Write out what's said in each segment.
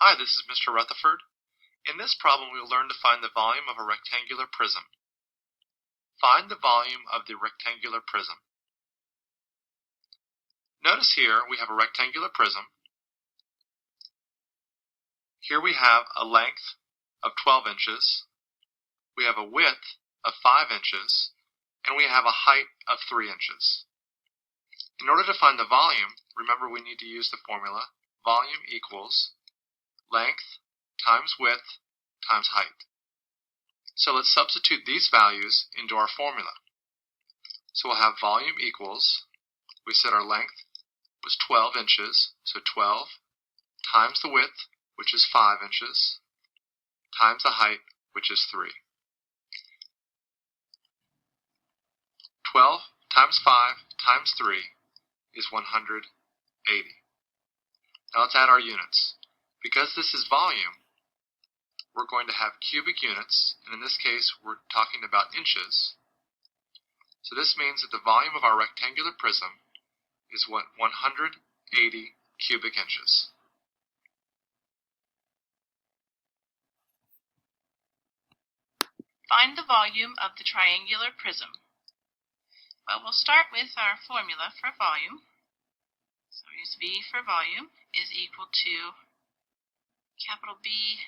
Hi, this is Mr. Rutherford. In this problem, we will learn to find the volume of a rectangular prism. Find the volume of the rectangular prism. Notice here we have a rectangular prism. Here we have a length of 12 inches. We have a width of 5 inches. And we have a height of 3 inches. In order to find the volume, remember we need to use the formula volume equals length times width times height. So let's substitute these values into our formula. So we'll have volume equals, we said our length was 12 inches, so 12 times the width, which is 5 inches, times the height, which is 3. 12 times 5 times 3 is 180. Now let's add our units. Because this is volume, we're going to have cubic units, and in this case we're talking about inches. So this means that the volume of our rectangular prism is 180 cubic inches. Find the volume of the triangular prism. Well, we'll start with our formula for volume. So we use V for volume is equal to capital B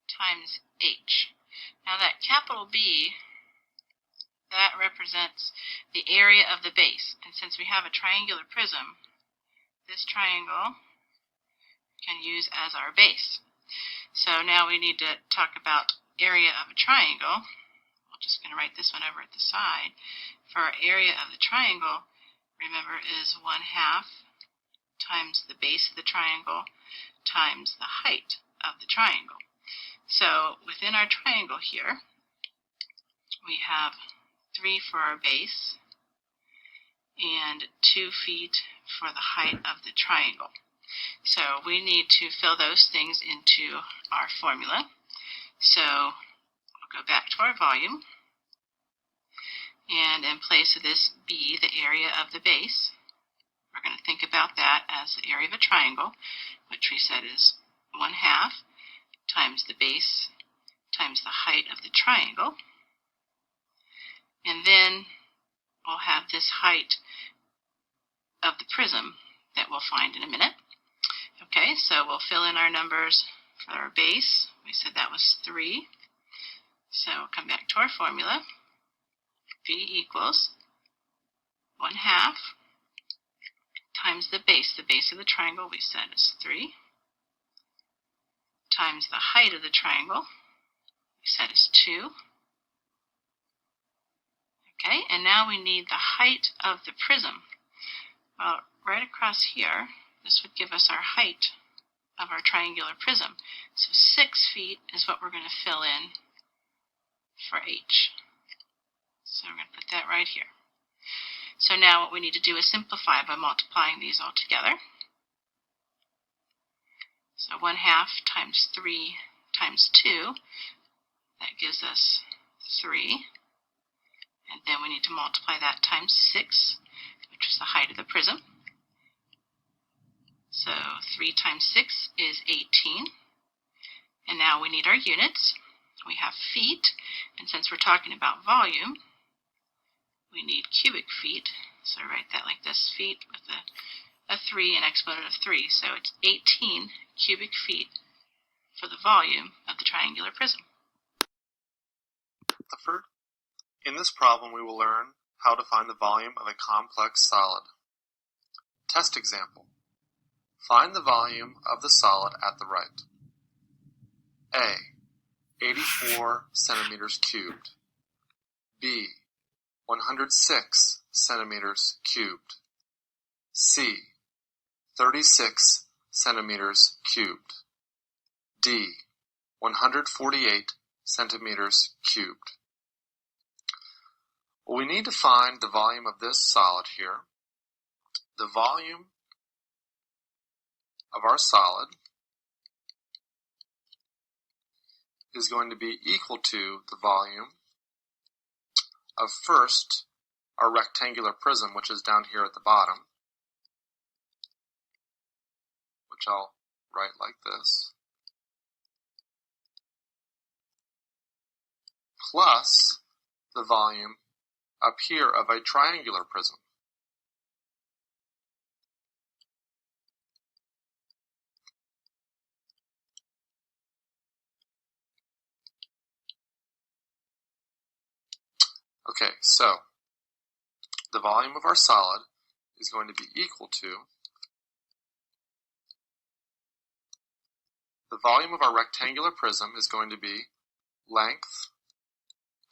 times H. Now that capital B, that represents the area of the base. And since we have a triangular prism, this triangle can use as our base. So now we need to talk about area of a triangle. We're just going to write this one over at the side. For our area of the triangle, remember, is 1/2 times the base of the triangle times the height of the triangle. So within our triangle here, we have 3 for our base and 2 feet for the height of the triangle. So we need to fill those things into our formula. So we'll go back to our volume, and in place of this B, the area of the base, we're going to think about that as the area of a triangle, which we said is 1/2 times the base times the height of the triangle. And then we'll have this height of the prism that we'll find in a minute. Okay, so we'll fill in our numbers for our base. We said that was 3. So we'll come back to our formula. V equals 1/2 times the base. The base of the triangle we said is 3 times the height of the triangle we said is 2. Okay, and now we need the height of the prism. Well, right across here, this would give us our height of our triangular prism. So 6 feet is what we're going to fill in for H. So we're going to put that right here. So now what we need to do is simplify by multiplying these all together. So 1/2 times 3 times 2, that gives us 3. And then we need to multiply that times 6, which is the height of the prism. So 3 times 6 is 18. And now we need our units. We have feet, and since we're talking about volume, we need cubic feet. So write that like this, feet with a 3 and exponent of 3. So it's 18 cubic feet for the volume of the triangular prism. In this problem, we will learn how to find the volume of a complex solid. Test example. Find the volume of the solid at the right. A. 84 centimeters cubed. B. 106 centimeters cubed. C. 36 centimeters cubed. D. 148 centimeters cubed. Well, we need to find the volume of this solid here. The volume of our solid is going to be equal to the volume of first our rectangular prism, which is down here at the bottom, which I'll write like this. plus the volume up here of a triangular prism. Okay, so the volume of our solid is going to be equal to the volume of our rectangular prism is going to be length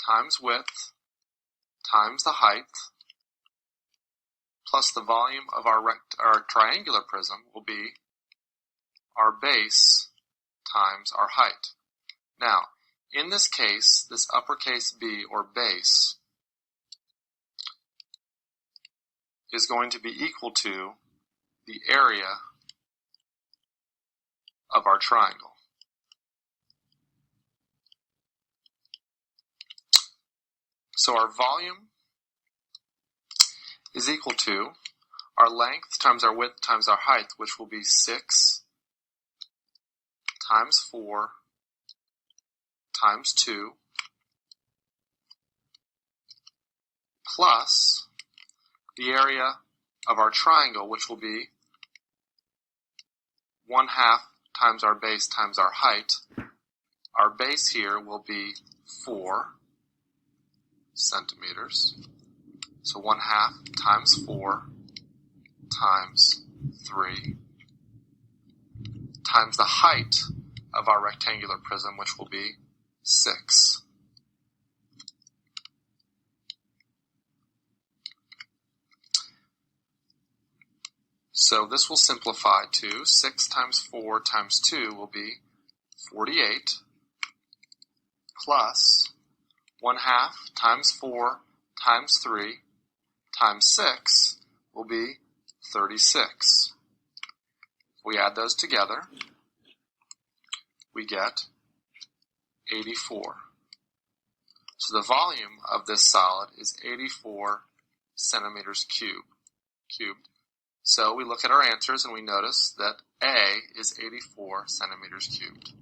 times width times the height plus the volume of our triangular prism will be our base times our height. Now, in this case, this uppercase B, or base, is going to be equal to the area of our triangle. So our volume is equal to our length times our width times our height, which will be 6 times 4 times 2 plus the area of our triangle, which will be 1/2 times our base times our height. Our base here will be 4 centimeters. So 1/2 times 4 times 3 times the height of our rectangular prism, which will be 6. So this will simplify to 6 times 4 times 2 will be 48 plus 1/2 times 4 times 3 times 6 will be 36. If we add those together, we get 84. So the volume of this solid is 84 centimeters cubed. So we look at our answers and we notice that A is 84 centimeters cubed.